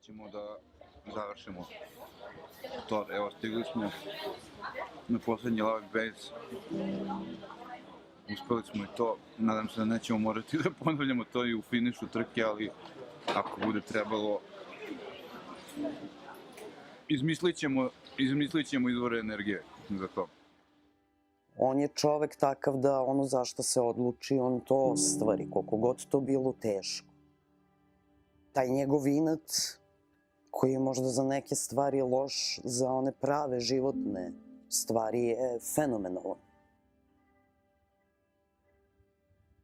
ćemo da završimo to. Evo, stigli smo na poslednji Love Base. Uspeli smo i to. Nadam se da nećemo morati da ponavljamo to i u finišu trke, ali ako bude trebalo, izmislit ćemo izvore energije za to. On je čovek takav da ono za što se odluči, on to ostvari, koliko god to bilo teško. Taj njegov inat, koji je možda za neke stvari loš, za one prave životne stvari je fenomenalan.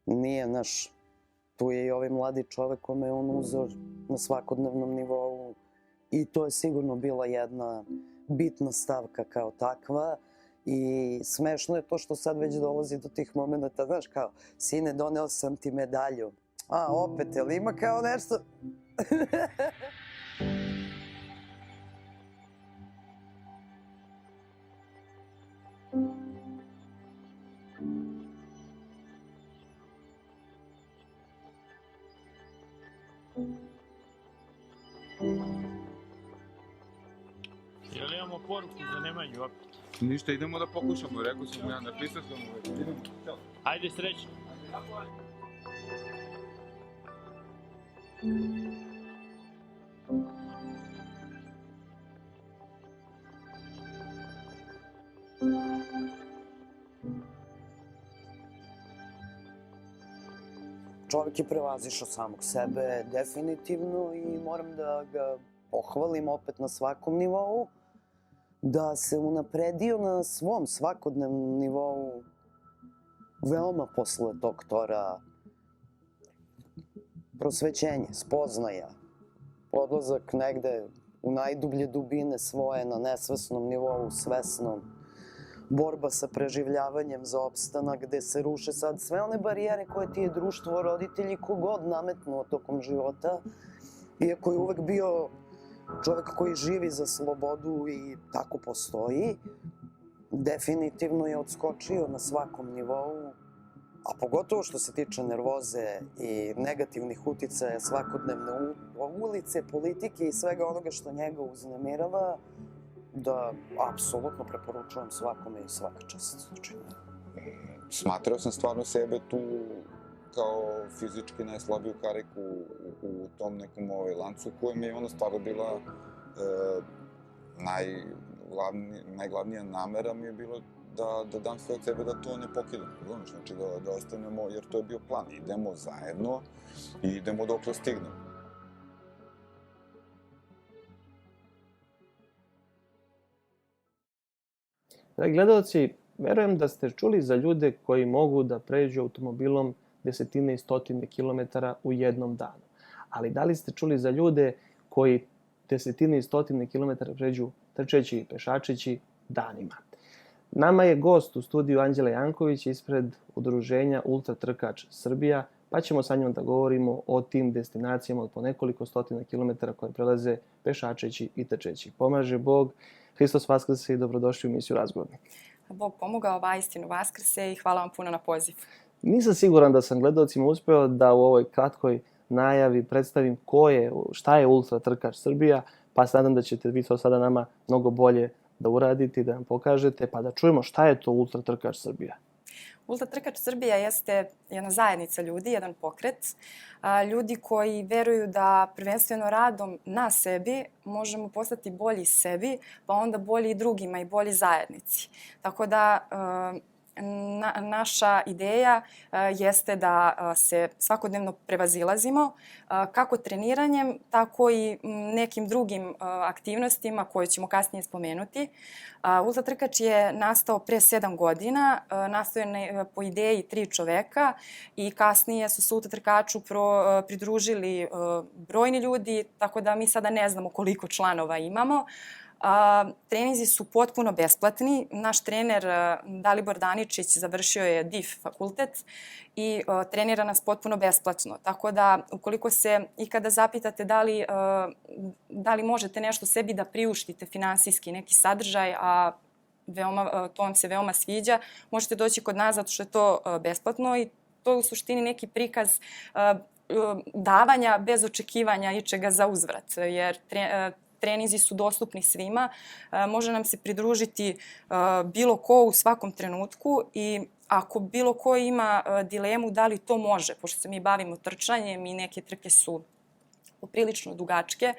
Nije naš, tu je i ovaj mladi čovek kome je on uzor na svakodnevnom nivou i to je sigurno bila jedna bitna stavka kao takva. I smešno je to što sad već dolazi do tih momenta, znaš, kao, sine, doneo sam ti medalju. A, opet, jel ima kao nešto? Jel imamo poruku za Nemanju opet? Ništa, idemo da pokušamo, rekao sam ja, napisao sam uvek. Idemo, ćao. Ajde, srećno. Čovek je prevazišao samog sebe definitivno i moram da ga pohvalim opet na svakom nivou, da se unapredio na svom svakodnevnom nivou veoma posle tog tora prosvećenje, spoznaja, odlazak negde u najdublje dubine svoje na nesvesnom nivou, svesnom, borba sa preživljavanjem za opstanak, gde se ruše sad sve one barijere koje ti je društvo, roditelji, kogod nametnuo tokom života, iako je uvek bio čovek koji živi za slobodu i tako postoji, definitivno je odskočio na svakom nivou, a pogotovo što se tiče nervoze i negativnih uticaja svakodnevne ulice, politike i svega onoga što njega uznemirava, da apsolutno preporučujem svakome i svaka čast. Smatrao sam stvarno sebe tu kao fizički najslabiju kariku u tom nekom lancu kojem je ona stvarno bila najglavnija namera mi je bilo da dam sve od sebe da to ne pokidam, znači da ostanemo, jer to je bio plan, idemo zajedno i idemo dokle stignemo. Dragi gledalci, verujem da ste čuli za ljude koji mogu da pređu automobilom desetine i stotine kilometara u jednom danu. Ali da li ste čuli za ljude koji desetine i stotine kilometara pređu trčeći i pešačeći danima? Nama je gost u studiju Anđela Janković ispred udruženja Ultra Trkač Srbija, pa ćemo sa njom da govorimo o tim destinacijama od po nekoliko stotina kilometara koje prelaze pešačeći i trčeći. Pomaže Bog, Hristos Vaskrse i dobrodošli u emisiju Razgovornik. Bog pomogao, vaistinu Vaskrse i hvala vam puno na poziv. Nisam siguran da sam gledalcima uspeo da u ovoj kratkoj najavi predstavim šta je Ultra Trkač Srbija, pa se nadam da ćete vi to sada nama mnogo bolje da uradite i da nam pokažete, pa da čujemo šta je to Ultra Trkač Srbija. Ultra Trkač Srbija jeste jedna zajednica ljudi, jedan pokret. Ljudi koji veruju da prvenstveno radom na sebi možemo postati bolji sebi, pa onda bolji drugima i bolji zajednici. Tako da naša ideja jeste da se svakodnevno prevazilazimo kako treniranjem, tako i nekim drugim aktivnostima koje ćemo kasnije spomenuti. Ultra Trkač je nastao pre 7 godina, nastao je po ideji 3 čoveka i kasnije su se Ultra Trkaču pridružili brojni ljudi, tako da mi sada ne znamo koliko članova imamo. Treninzi su potpuno besplatni. Naš trener Dalibor Daničić završio je DIF fakultet i trenira nas potpuno besplatno. Tako da ukoliko se ikada zapitate da li možete nešto sebi da priuštite finansijski neki sadržaj, a to vam se veoma sviđa, možete doći kod nas zato što je to besplatno i to je u suštini neki prikaz davanja bez očekivanja ičega za uzvrat, jer treninzi su dostupni svima. Može nam se pridružiti bilo ko u svakom trenutku i ako bilo ko ima dilemu da li to može, pošto se mi bavimo trčanjem i neke trke su poprilično dugačke,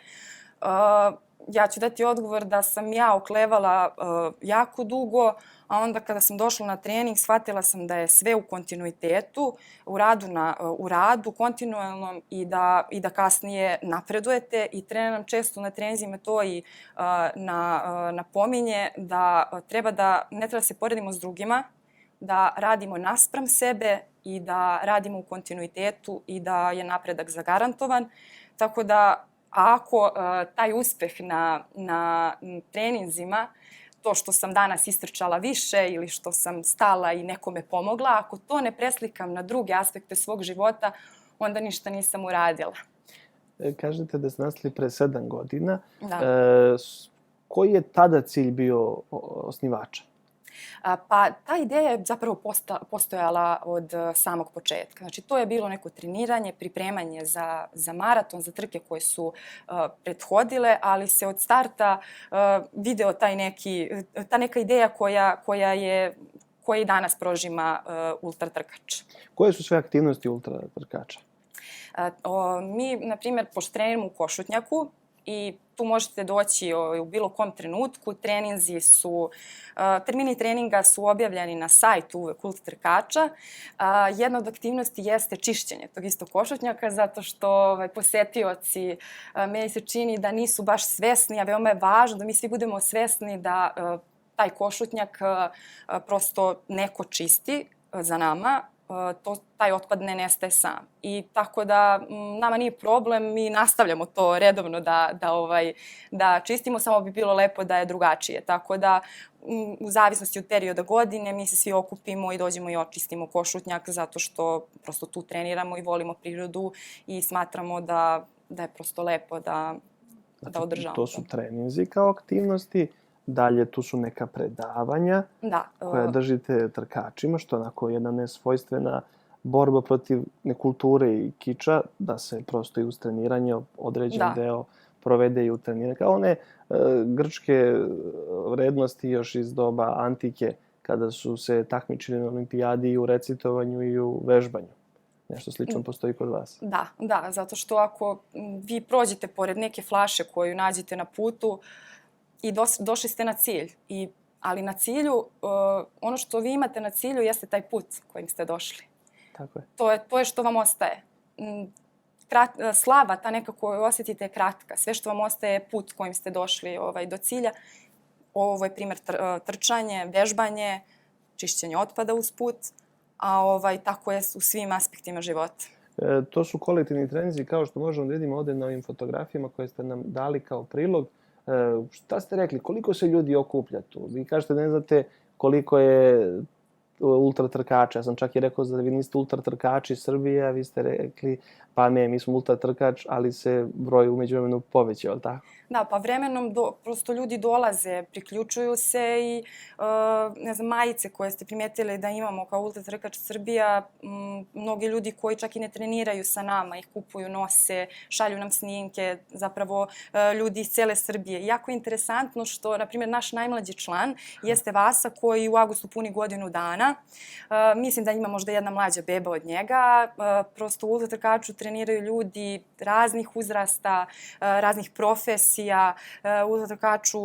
ja ću dati odgovor da sam ja oklevala jako dugo, a onda kada sam došla na trening shvatila sam da je sve u kontinuitetu, u radu kontinualnom i da kasnije napredujete. I trener nam često na treninzima to i napominje da ne treba se poredimo s drugima, da radimo naspram sebe i da radimo u kontinuitetu i da je napredak zagarantovan. Tako da ako taj uspeh na treninzima, to što sam danas istrčala više ili što sam stala i nekome pomogla, ako to ne preslikam na druge aspekte svog života, onda ništa nisam uradila. Kažete da ste nastali pre 7 godina. Da. Koji je tada cilj bio osnivača? Pa ta ideja je zapravo postojala od samog početka. Znači to je bilo neko treniranje, pripremanje za maraton, za trke koje su prethodile, ali se od starta video ta neka ideja koja i danas prožima ultratrkač. Koje su sve aktivnosti ultratrkača? Mi, na primjer, pošto treniramo u Košutnjaku, i tu možete doći u bilo kom trenutku. Termini treninga su objavljeni na sajtu uvek ultratrkača. Jedna od aktivnosti jeste čišćenje tog istog Košutnjaka, zato što posetioci, meni se čini da nisu baš svesni, a veoma je važno da mi svi budemo svesni da taj Košutnjak prosto neko čisti za nama. Taj otpad ne nestaje sam. I tako da nama nije problem, mi nastavljamo to redovno da čistimo, samo bi bilo lepo da je drugačije. Tako da u zavisnosti od perioda godine mi se svi okupimo i dođemo i očistimo Košutnjak zato što prosto tu treniramo i volimo prirodu i smatramo da je prosto lepo da održavamo. To su treninzi kao aktivnosti. Dalje, tu su neka predavanja koja držite trkačima, što je onako jedna nesvojstvena borba protiv nekulture i kiča, da se prosto i uz treniranje određen deo provede i u treniranju. Kao one grčke vrednosti još iz doba antike, kada su se takmičili na olimpijadi i u recitovanju i u vežbanju. Nešto slično postoji kod vas. Da, zato što ako vi prođete pored neke flaše koju nađete na putu, i došli ste na cilj. Ali na cilju, ono što vi imate na cilju jeste taj put kojim ste došli. Tako je. To je što vam ostaje. Slava, ta neka koju osjetite je kratka. Sve što vam ostaje je put kojim ste došli do cilja. Ovo je primjer trčanje, vežbanje, čišćenje otpada uz put, a tako je u svim aspektima života. To su kolektivni treninzi, kao što možemo da vidimo ovde na ovim fotografijama koje ste nam dali kao prilog. Šta ste rekli? Koliko se ljudi okuplja tu? Vi kažete ne znate koliko je ultratrkača. Ja sam čak i rekao da vi niste ultratrkači Srbije, a vi ste rekli pa ne, mi smo ultratrkač, ali se broj umeđu vremenu povećao, tako? Da, pa vremenom prosto ljudi dolaze, priključuju se i majice koje ste primetili da imamo kao ultratrkač Srbija, mnogi ljudi koji čak i ne treniraju sa nama ih kupuju, nose, šalju nam snimke, zapravo ljudi iz cele Srbije. Jako je interesantno što, na primjer, naš najmlađi član jeste Vasa koji u avgustu puni godinu dana. Mislim da ima možda jedna mlađa beba od njega. Prosto u ultratrkaču treniraju ljudi raznih uzrasta, raznih profesija. U ultratrkaču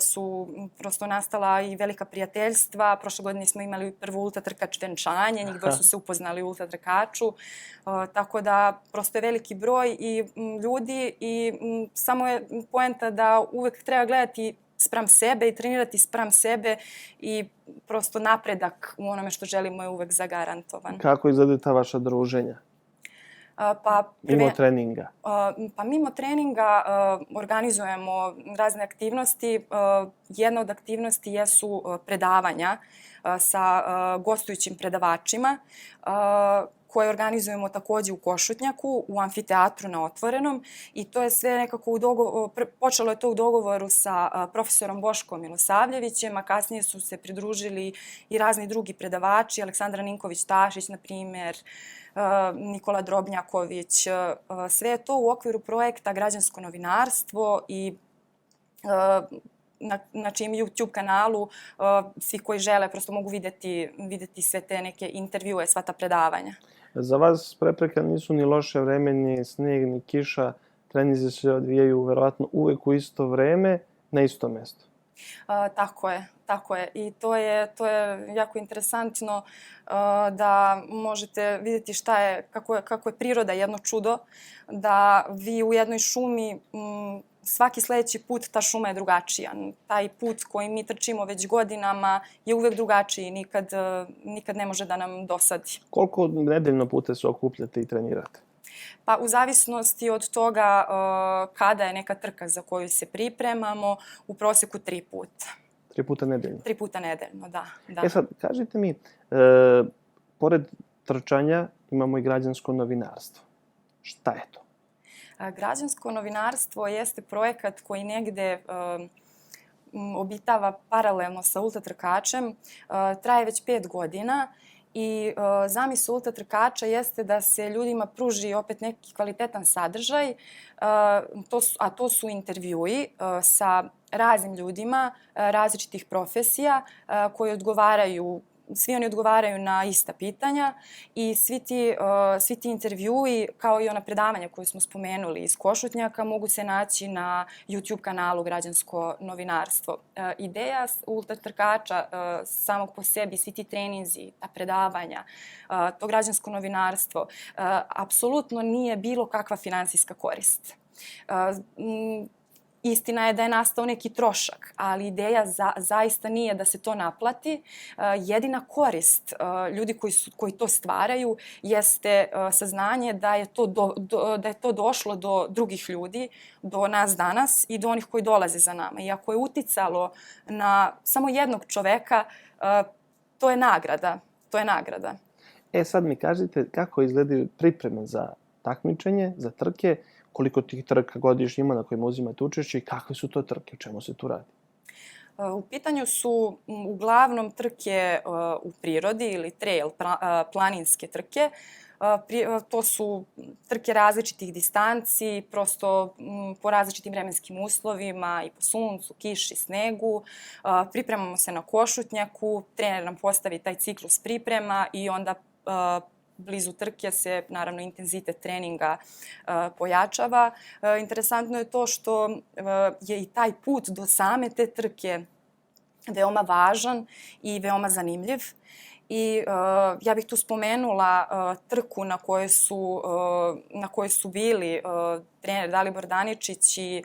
su prosto nastala i velika prijateljstva. Prošle godine smo imali prvo ultratrkač venčanje, njih dvoje su se upoznali u ultratrkaču. Tako da prosto je veliki broj i ljudi i samo je poenta da uvek treba gledati spram sebe i trenirati spram sebe i prosto napredak u onome što želimo je uvek zagarantovan. Kako izgledaju ta vaša druženja? Mimo treninga? Pa mimo treninga organizujemo razne aktivnosti. Jedna od aktivnosti jesu predavanja sa gostujućim predavačima koje organizujemo takođe u Košutnjaku, u amfiteatru na otvorenom i to je sve nekako počelo je to u dogovoru sa profesorom Boškom Milosavljevićem, a kasnije su se pridružili i razni drugi predavači, Aleksandra Ninković-Tašić, na primjer, Nikola Drobnjaković. Sve je to u okviru projekta Građansko novinarstvo i na čijem YouTube kanalu svi koji žele prosto mogu videti sve te neke intervjue, sva ta predavanja. Za vas prepreka nisu ni loše vreme, ni snijeg, ni kiša. Treninzi se odvijaju verovatno uvek u isto vreme, na isto mesto. Tako je. I to je jako interesantno da možete vidjeti kako je priroda jedno čudo, da vi u jednoj šumi svaki sledeći put ta šuma je drugačija. Taj put koji mi trčimo već godinama je uvek drugačiji, nikad ne može da nam dosadi. Koliko nedeljno puta se okupljate i trenirate? Pa u zavisnosti od toga kada je neka trka za koju se pripremamo, u proseku 3 puta. 3 puta nedeljno? 3 puta nedeljno, da. Sad, kažite mi, pored trčanja imamo i građansko novinarstvo. Šta je to? Građansko novinarstvo jeste projekat koji negde obitava paralelno sa ultratrkačem. Traje već 5 godina i zamisao ultratrkača jeste da se ljudima pruži opet neki kvalitetan sadržaj, a to su intervjui sa raznim ljudima različitih profesija koji svi oni odgovaraju na ista pitanja i svi ti intervjui, kao i ona predavanja koje smo spomenuli iz Košutnjaka, mogu se naći na YouTube kanalu Građansko novinarstvo. Ideja ultratrkača samog po sebi, svi ti treninzi, ta predavanja, to građansko novinarstvo, apsolutno nije bilo kakva finansijska korist. Istina je da je nastao neki trošak, ali ideja zaista nije da se to naplati. Jedina korist ljudi koji to stvaraju jeste saznanje da je to došlo do drugih ljudi, do nas danas i do onih koji dolaze za nama. I ako je uticalo na samo jednog čoveka, to je nagrada. Sad mi kažite kako izgledaju pripreme za takmičenje, za trke, koliko tih trka godišnje ima na kojima uzimate učešće i kakve su to trke, o čemu se tu radi? U pitanju su uglavnom trke u prirodi ili trail, planinske trke. To su trke različitih distanci, prosto po različitim vremenskim uslovima i po suncu, kiši, snegu. Pripremamo se na Košutnjaku, trener nam postavi taj ciklus priprema i onda blizu trke se, naravno, intenzitet treninga pojačava. Interesantno je to što je i taj put do same te trke veoma važan i veoma zanimljiv. I ja bih tu spomenula trku na kojoj su bili trener Dalibor Daničić i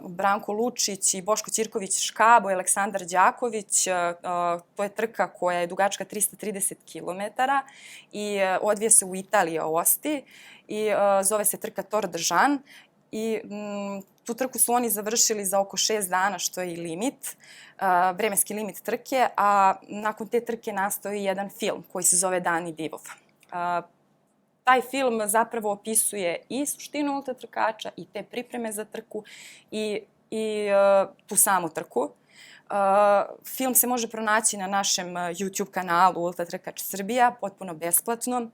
Branko Lučić i Boško Ćirković-Škabo i Aleksandar Đaković. To je trka koja je dugačka 330 km i odvije se u Italiji, u Osti, i zove se trka Tor de Jean. I tu trku su oni završili za oko 6 dana, što je i limit, vremenski limit trke, a nakon te trke nastao je jedan film koji se zove Dani divov. Taj film zapravo opisuje i suštinu ultratrkača i te pripreme za trku i tu samu trku. Film se može pronaći na našem YouTube kanalu Ultratrkač Srbija, potpuno besplatno.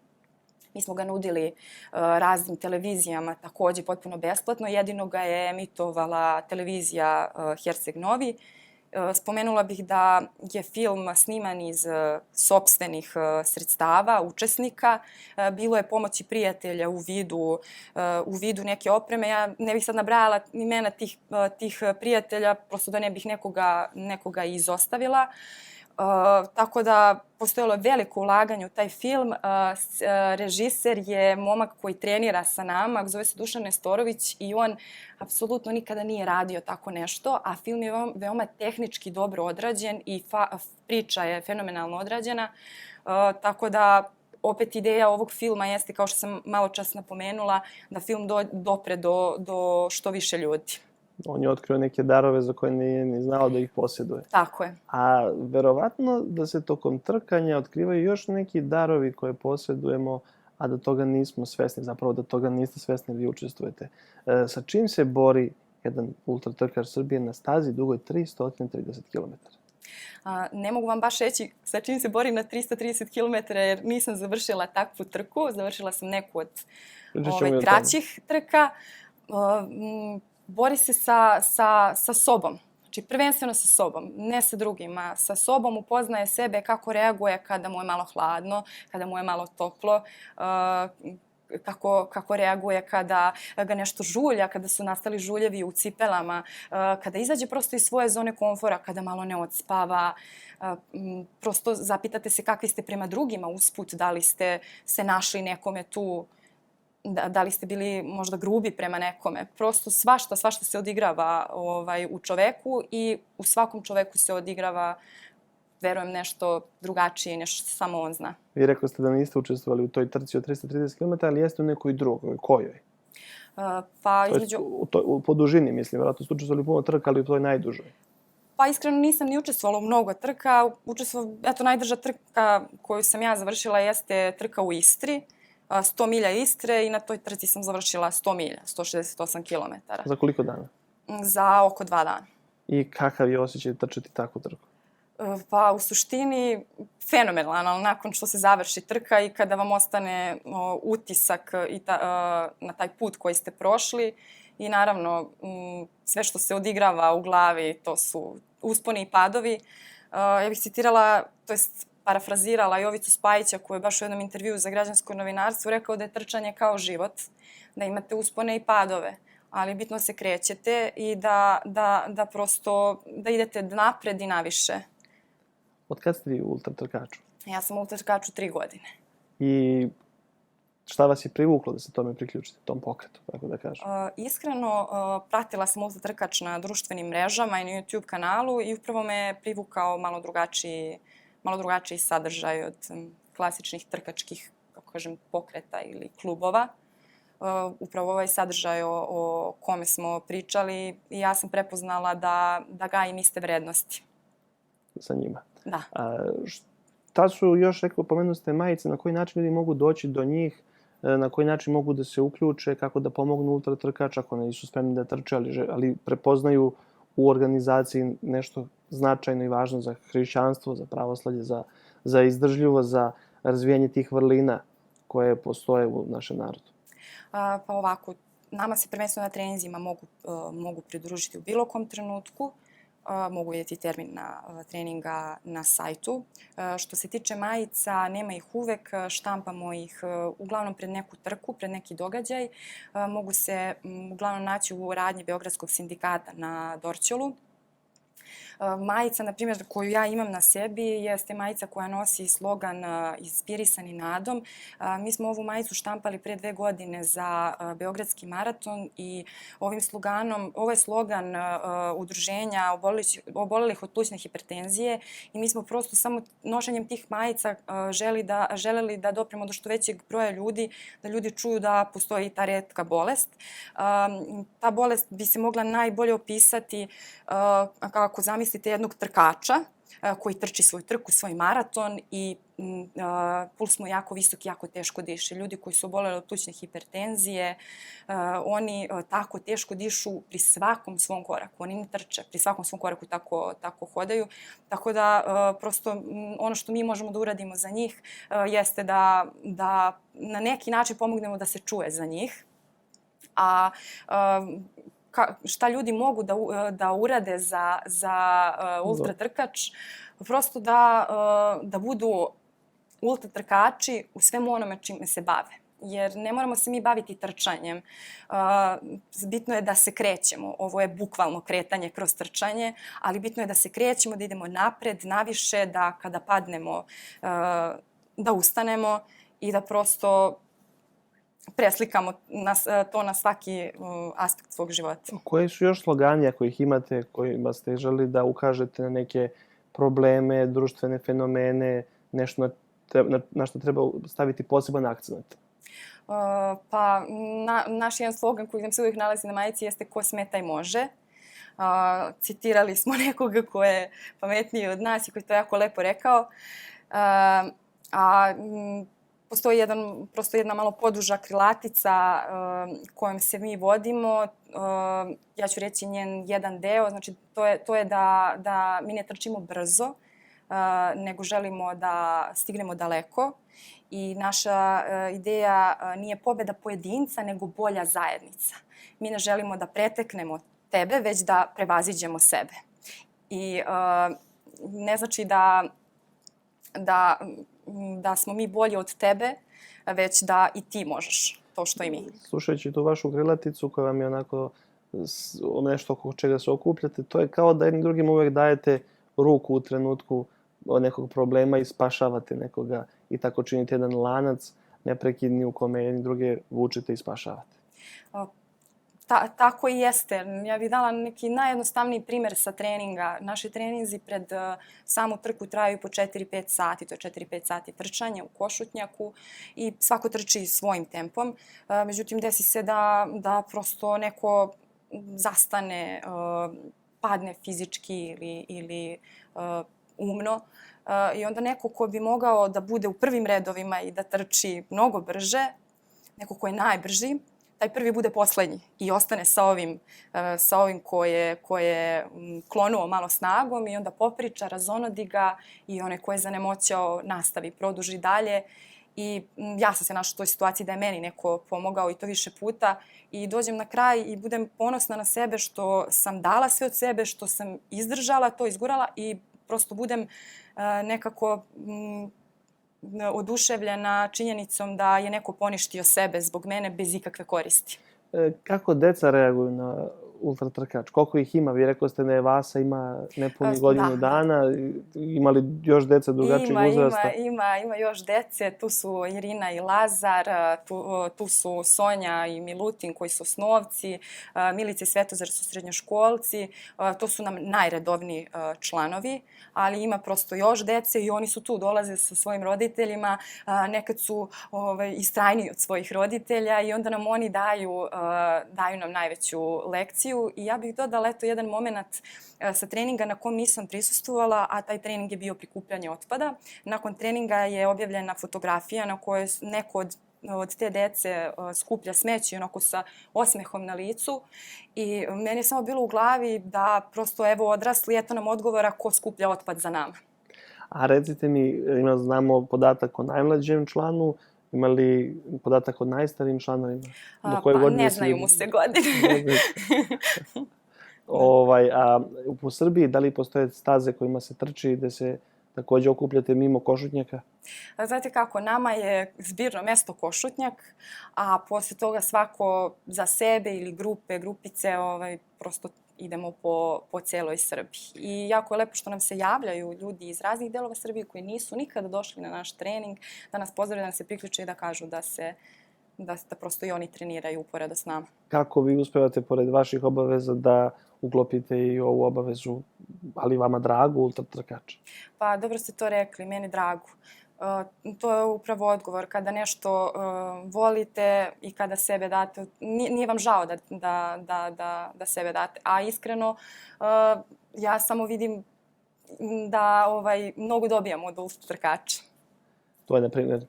Mi smo ga nudili raznim televizijama takođe potpuno besplatno. Jedino ga je emitovala televizija Herceg Novi. Spomenula bih da je film sniman iz sopstvenih sredstava, učesnika. Bilo je pomoći prijatelja u vidu neke opreme. Ja ne bih sad nabrajala imena tih prijatelja, prosto da ne bih nekoga izostavila. Tako da postojalo je veliko ulaganje u taj film. Režiser je momak koji trenira sa nama, zove se Dušan Nestorović i on apsolutno nikada nije radio tako nešto, a film je veoma tehnički dobro odrađen i priča je fenomenalno odrađena. Tako da opet ideja ovog filma jeste, kao što sam malo čas napomenula, da film dopre do što više ljudi. On je otkrio neke darove za koje nije ni znao da ih posjeduje. Tako je. A verovatno da se tokom trkanja otkrivaju još neki darovi koje posjedujemo, a da toga nismo svesni, zapravo da toga niste svesni vi učestvujete. Sa čim se bori jedan ultratrkač Srbije na stazi dugoj 330 km? Ne mogu vam baš reći sa čim se bori na 330 km jer nisam završila takvu trku. Završila sam neku od kraćih trka. Bori se sa sobom. Znači, prvenstveno sa sobom, ne sa drugima. Sa sobom upoznaje sebe kako reaguje kada mu je malo hladno, kada mu je malo toplo, kako reaguje kada ga nešto žulja, kada su nastali žuljevi u cipelama, kada izađe prosto iz svoje zone komfora, kada malo ne odspava. Prosto zapitate se kakvi ste prema drugima usput, da li ste se našli nekome tu, da li ste bili možda grubi prema nekome. Prosto svašta se odigrava u čoveku i u svakom čoveku se odigrava, verujem, nešto drugačije, nešto što samo on zna. Vi rekli ste da niste učestvovali u toj trci od 330 km, ali jeste u nekoj drugoj. Kojoj? Pa između... Po dužini, mislim. Vjerojatno ste učestvovali puno trka, ali u toj najdužoj. Pa iskreno nisam ni učestvovala u mnogo trka. Najduža trka koju sam ja završila jeste trka u Istri. 100 milja Istre i na toj trci sam završila 100 milja, 168 km. Za koliko dana? Za oko 2 dana. I kakav je osjećaj trčati takvu trku? Pa u suštini fenomenalan, ali nakon što se završi trka i kada vam ostane utisak na taj put koji ste prošli i naravno sve što se odigrava u glavi, to su usponi i padovi. Ja bih citirala, to jest parafrazirala Jovicu Spajića koji je baš u jednom intervjuu za Građansko novinarstvo rekao da je trčanje kao život, da imate uspone i padove, ali bitno se krećete i da prosto da idete napred i naviše. Od kad ste vi u ultratrkaču? Ja sam u ultratrkaču 3 godine. I šta vas je privuklo da se tome priključite, tom pokretu, tako da kažem? Iskreno, pratila sam ultratrkač na društvenim mrežama i na YouTube kanalu i upravo me privukao malo drugačiji sadržaj od klasičnih trkačkih, kako kažem, pokreta ili klubova. Upravo ovaj sadržaj o kome smo pričali i ja sam prepoznala da gajim iste vrednosti. Sa njima. Da. Šta su još, pomenuli ste majice, na koji način ljudi mogu doći do njih, na koji način mogu da se uključe, kako da pomognu ultratrkača, ako nisu spremni da trče, ali prepoznaju u organizaciji nešto značajno i važno za hrišćanstvo, za pravoslavlje, za izdržljivost, za razvijanje tih vrlina koje postoje u našem narodu? Pa ovako, nama se prvenstveno na treninzima mogu pridružiti u bilo kom trenutku. Mogu vidjeti termin treninga na sajtu. Što se tiče majica, nema ih uvek, štampamo ih uglavnom pred neku trku, pred neki događaj. Mogu se uglavnom naći u radnji Beogradskog sindikata na Dorćolu. Majica, na primjer, koju ja imam na sebi, jeste majica koja nosi slogan Inspirisani nadom. Mi smo ovu majicu štampali pre 2 godine za Beogradski maraton i ovo je slogan udruženja obolelih od plućne hipertenzije i mi smo prosto samo nošenjem tih majica želeli da dopremo do što većeg broja ljudi, da ljudi čuju da postoji ta retka bolest. Ta bolest bi se mogla najbolje opisati kako zamislite jednog trkača koji trči svoju trku, svoj maraton i puls mu jako visok, jako teško diše. Ljudi koji su oboleli od plućne hipertenzije, oni tako teško dišu pri svakom svom koraku. Oni ne trče, pri svakom svom koraku tako hodaju. Tako da prosto ono što mi možemo da uradimo za njih jeste da na neki način pomognemo da se čuje za njih. A šta ljudi mogu da urade za ultratrkač, prosto da budu ultratrkači u svemu onome čime se bave. Jer ne moramo se mi baviti trčanjem. Bitno je da se krećemo. Ovo je bukvalno kretanje kroz trčanje, ali bitno je da se krećemo, da idemo napred, naviše, da kada padnemo, da ustanemo i da prosto preslikamo to na svaki aspekt svog života. Koji su još slogani, ako ih imate, kojima ste želi da ukažete na neke probleme, društvene fenomene, nešto na što treba staviti poseban akcent? Pa naš jedan slogan koji nam se uvijek nalazi na majici jeste ko sme taj može. Citirali smo nekoga ko je pametniji od nas i koji je to jako lepo rekao. Postoji prosto jedna malo poduža krilatica kojom se mi vodimo. Ja ću reći njen jedan deo. Znači, to je da mi ne trčimo brzo, nego želimo da stignemo daleko. I naša ideja nije pobeda pojedinca, nego bolja zajednica. Mi ne želimo da preteknemo tebe, već da prevaziđemo sebe. I ne znači da smo mi bolji od tebe, već da i ti možeš to što i mi. Slušajući tu vašu krilaticu koja vam je onako nešto oko čega se okupljate, to je kao da jednim drugim uvek dajete ruku u trenutku nekog problema i spašavate nekoga i tako činite jedan lanac neprekidni u kome jedni druge vučete i spašavate. Tako i jeste. Ja bih dala neki najjednostavniji primjer sa treninga. Naši treninzi pred samu trku traju po 4-5 sati. To je 4-5 sati trčanja u Košutnjaku i svako trči svojim tempom. Međutim, desi se da prosto neko zastane, padne fizički ili umno. I onda neko ko bi mogao da bude u prvim redovima i da trči mnogo brže, neko ko je najbrži, taj prvi bude poslednji i ostane sa ovim ko je klonuo malo snagom i onda popriča, razonodi ga i onaj ko je zanemoćao nastavi, produži dalje. I ja sam se našla u toj situaciji da je meni neko pomogao i to više puta i dođem na kraj i budem ponosna na sebe što sam dala sve od sebe, što sam izdržala to, izgurala i prosto budem nekako oduševljena činjenicom da je neko poništio sebe zbog mene bez ikakve koristi. Kako deca reaguju na ultratrkač? Koliko ih ima? Vi rekao ste da je Vasa ima nepuni godinu dana. Ima li još deca drugačijeg uzrasta? Ima još dece. Tu su Irina i Lazar, tu su Sonja i Milutin koji su osnovci, Milica i Svetozar su srednjoškolci. To su nam najredovniji članovi, ali ima prosto još dece i oni su tu, dolaze sa svojim roditeljima. Nekad su istrajniji od svojih roditelja i onda nam oni daju nam najveću lekciju. I ja bih dodala jedan moment sa treninga na kom nisam prisustvovala, a taj trening je bio prikupljanje otpada. Nakon treninga je objavljena fotografija na kojoj neko od te dece skuplja smeće onako sa osmehom na licu. I meni je samo bilo u glavi da prosto evo odrasli, eto nam odgovora ko skuplja otpad za nama. A recite mi, znamo podatak o najmlađem članu, ima li podatak o najstarijim članovima? Ne znaju mu se godine. U Srbiji da li postoje staze kojima se trči gde se takođe okupljate mimo Košutnjaka? Znate kako, nama je zbirno mesto Košutnjak, a posle toga svako za sebe ili grupice, prosto idemo po celoj Srbiji. I jako je lepo što nam se javljaju ljudi iz raznih delova Srbije koji nisu nikada došli na naš trening, da nas pozdrave, da nas se priključe i da kažu da prosto i oni treniraju uporedo s nama. Kako vi uspevate, pored vaših obaveza, da uklopite i ovu obavezu, ali vama dragu, ultratrkača? Pa dobro ste to rekli, meni dragu. To je upravo odgovor. Kada nešto volite i kada sebe date, nije vam žao da sebe date. A iskreno, ja samo vidim da mnogo dobijamo od ultratrkača. To je, na primjer,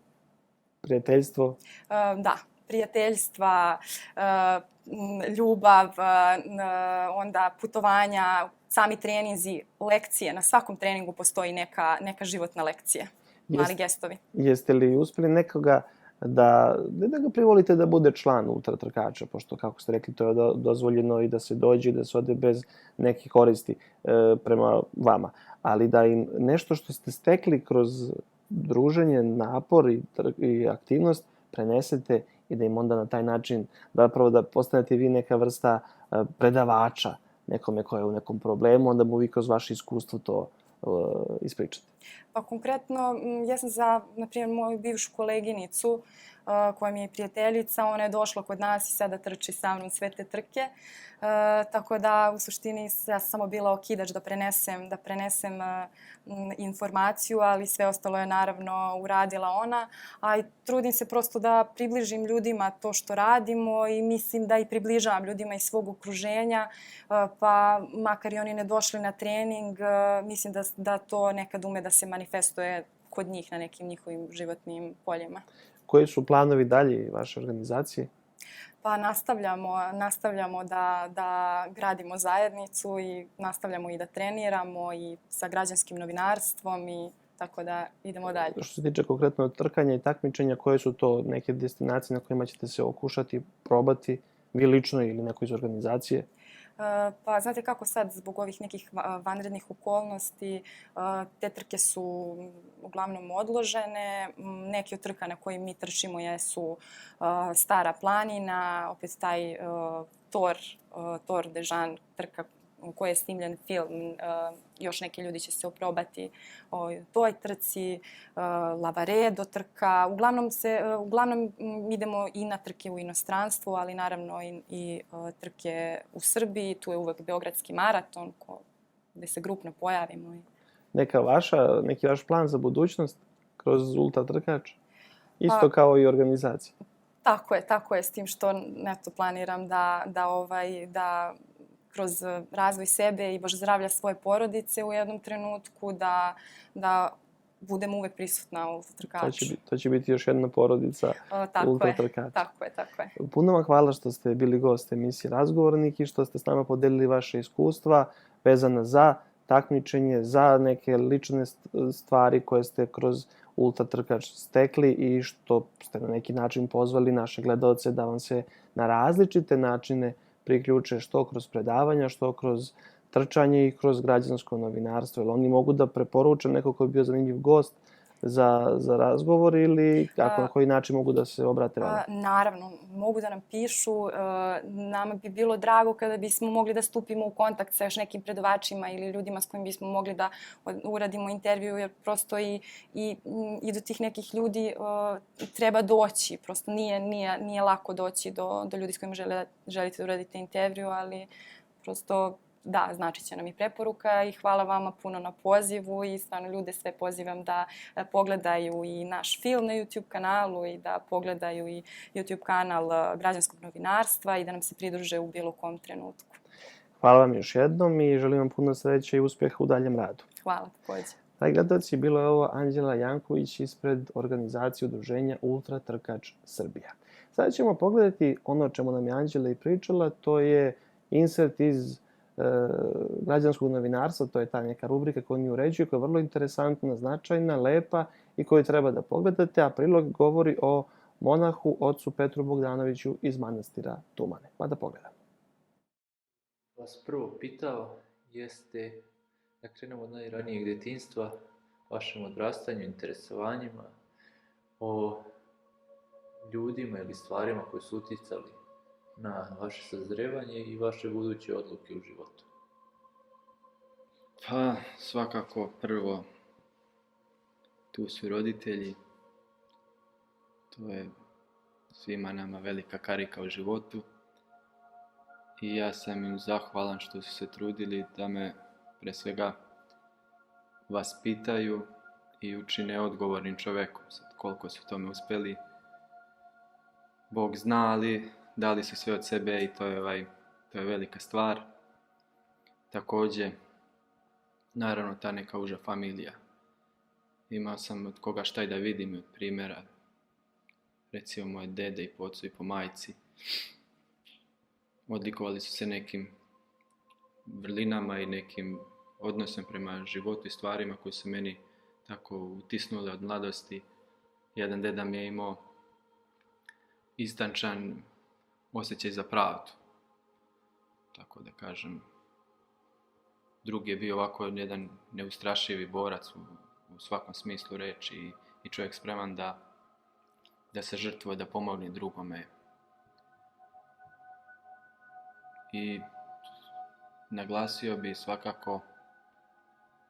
prijateljstvo? Da, prijateljstva, ljubav, onda putovanja, sami treninzi, lekcije. Na svakom treningu postoji neka životna lekcija. Mali gestovi. Jeste li uspeli nekoga da ga privolite da bude član ultratrkača, pošto, kako ste rekli, to je dozvoljeno i da se dođe i da se ode bez neke koristi prema vama. Ali da im nešto što ste stekli kroz druženje, napor i aktivnost prenesete i da im onda na taj način, zapravo da postanete vi neka vrsta predavača nekome ko je u nekom problemu, onda mu vi kroz vaše iskustvo to ispričate. Pa konkretno, ja sam za, na primjer, moju bivšu koleginicu koja mi je prijateljica, ona je došla kod nas i sada trči sa mnom sve te trke. Tako da u suštini ja sam samo bila okidač da prenesem informaciju, ali sve ostalo je naravno uradila ona. A i trudim se prosto da približim ljudima to što radimo i mislim da i približavam ljudima iz svog okruženja, pa makar i oni ne došli na trening, mislim da to nekad ume da se manifestuje kod njih na nekim njihovim životnim poljima. Koji su planovi dalje vaše organizacije? Pa nastavljamo da gradimo zajednicu i nastavljamo i da treniramo i sa građanskim novinarstvom i tako da idemo dalje. Što se tiče konkretno trkanja i takmičenja, koje su to neke destinacije na kojima ćete se okušati, probati, vi lično ili neko iz organizacije? Pa znate kako sad, zbog ovih nekih vanrednih okolnosti, te trke su uglavnom odložene. Neki od trka na koji mi trčimo jesu Stara planina, opet taj Tor de Jean trka u kojoj je snimljen film. Još neki ljudi će se oprobati u toj trci, Lavaredo trka. Uglavnom idemo i na trke u inostranstvu, ali naravno i trke u Srbiji. Tu je uvek Beogradski maraton gde se grupno pojavimo. Neki vaš plan za budućnost kroz Ultra trkač? Isto kao i organizacija? Tako je, s tim što planiram da kroz razvoj sebe i baš zdravlja svoje porodice u jednom trenutku, da budem uvek prisutna u trkaču. To će biti još jedna porodica Ultra trkača. Tako je. Puno vam hvala što ste bili gost emisije Razgovornik i što ste s nama podelili vaše iskustva vezana za takmičenje, za neke lične stvari koje ste kroz Ultra trkač stekli i što ste na neki način pozvali naše gledaoce da vam se na različite načine priključe, što kroz predavanja, što kroz trčanje i kroz građansko novinarstvo. Jer oni mogu da preporuče neko ko je bio zanimljiv gost za razgovor ili na koji način mogu da se obrate vama? Naravno, mogu da nam pišu. Nama bi bilo drago kada bismo mogli da stupimo u kontakt sa još nekim predavačima ili ljudima s kojim bismo mogli da uradimo intervju, jer prosto i do tih nekih ljudi treba doći. Prosto nije lako doći do ljudi s kojima želite da uradite intervju, ali prosto da, znači će nam i preporuka i hvala vama puno na pozivu i stvarno ljude sve pozivam da pogledaju i naš film na YouTube kanalu i da pogledaju i YouTube kanal građanskog novinarstva i da nam se pridruže u bilo kom trenutku. Hvala vam još jednom i želim vam puno sreće i uspjeha u daljem radu. Hvala također. Dragi gledalci, bilo je ovo Anđela Janković ispred organizacije udruženja Ultra trkač Srbija. Sada ćemo pogledati ono o čemu nam je Anđela i pričala, to je insert iz građanskog novinarstva, to je ta neka rubrika koju mi uređuje, koja je vrlo interesantna, značajna, lepa i koju treba da pogledate, a prilog govori o monahu, ocu Petru Bogdanoviću iz manastira Tumane. Pa da pogledamo. Vas prvo pitao jeste, da krenemo od najranijeg djetinjstva, vašem odrastanju, interesovanjima, o ljudima ili stvarima koje su uticali na vaše sazrevanje i vaše buduće odluke u životu? Pa, svakako prvo, tu su roditelji. To je svima nama velika karika u životu. I ja sam im zahvalan što su se trudili da me, pre svega, vaspitaju i učine odgovornim čovekom. Sad, koliko su tome uspeli, Bog zna, ali dali su sve od sebe i to je velika stvar. Također, naravno, ta neka uža familija. Imao sam od koga šta i da vidim od primjera. Recimo, moje dede i po ocu i po majci. Odlikovali su se nekim vrlinama i nekim odnosom prema životu i stvarima koji su meni tako utisnuli od mladosti. Jedan deda mi je imao istančan osjećaj za pravdu. Tako da kažem. Drugi je bio ovako jedan neustrašivi borac u svakom smislu reči i čovjek spreman da se žrtvuje, da pomogne drugome. I naglasio bi svakako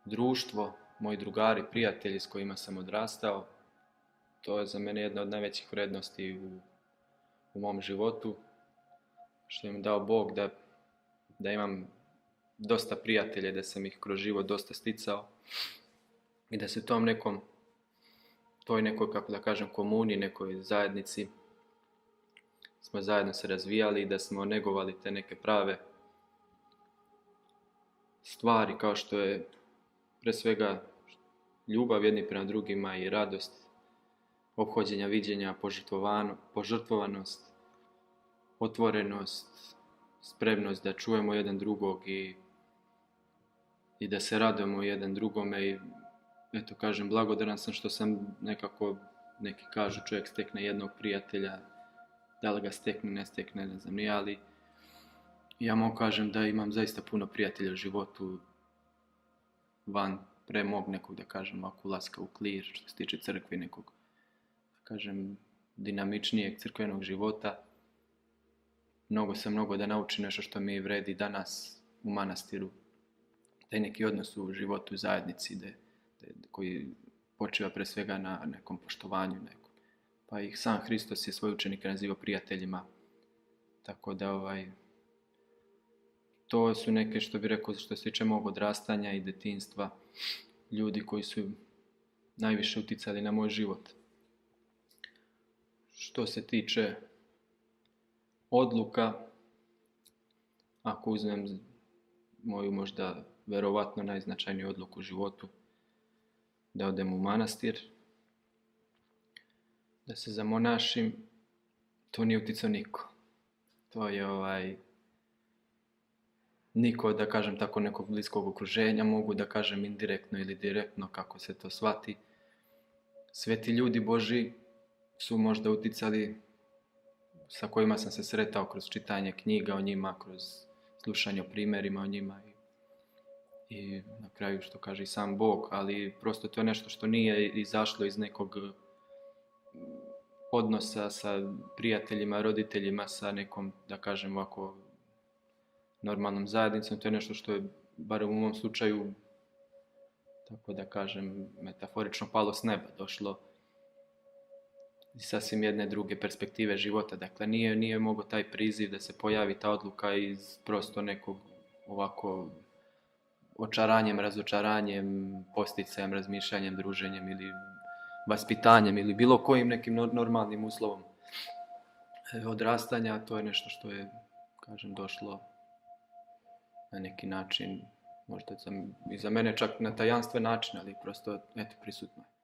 društvo, moji drugari, prijatelji s kojima sam odrastao. to je za mene jedna od najvećih vrednosti u mom životu, što im dao Bog da imam dosta prijatelja, da sam ih kroz život dosta sticao i da se toj nekoj, kako da kažem, komuniji, nekoj zajednici smo zajedno se razvijali i da smo negovali te neke prave stvari kao što je pre svega ljubav jedni prema drugima i radost, ophođenja, viđenja, požrtvovanost, otvorenost, spremnost da čujemo jedan drugog i da se radujemo jedan drugome i eto kažem, blagodaran sam što sam nekako, neki kažu čovjek stekne jednog prijatelja, da li ga stekne, ne stekne, ne znam ni, ali ja mogu kažem da imam zaista puno prijatelja u životu van pre mog nekog, da kažem, ovako ulaska u klir, što se tiče crkve, nekog, da kažem, dinamičnijeg crkvenog života. Mnogo da naučim nešto što mi vredi danas u manastiru. Taj neki odnos u životu u zajednici koji počiva pre svega na nekom poštovanju. Pa ih sam Hristos je svoje učenike nazivao prijateljima. Tako da to su neke, što bih rekao, što se tiče mog odrastanja i detinjstva, ljudi koji su najviše uticali na moj život. Što se tiče odluka, ako uzmem moju možda verovatno najznačajniju odluku u životu, da odem u manastir, da se zamonašim, to nije uticao niko. To je niko, da kažem tako, nekog bliskog okruženja, mogu da kažem indirektno ili direktno, kako se to shvati. Sveti ljudi Božji su možda uticali, sa kojima sam se sretao kroz čitanje knjiga o njima, kroz slušanje o primjerima o njima i na kraju što kaže i sam Bog, ali prosto to je nešto što nije izašlo iz nekog odnosa sa prijateljima, roditeljima, sa nekom, da kažem ovako, normalnom zajednicom. To je nešto što je, bar u mom slučaju, tako da kažem, metaforično palo s neba, došlo iz sasvim jedne druge perspektive života. Dakle, nije mogao taj priziv da se pojavi ta odluka iz prosto nekog ovako očaranjem, razočaranjem, posticajem, razmišljanjem, druženjem ili vaspitanjem ili bilo kojim nekim normalnim uslovom odrastanja. To je nešto što je, kažem, došlo na neki način, možda i za mene čak na tajanstven način, ali prosto, eto, prisutno je.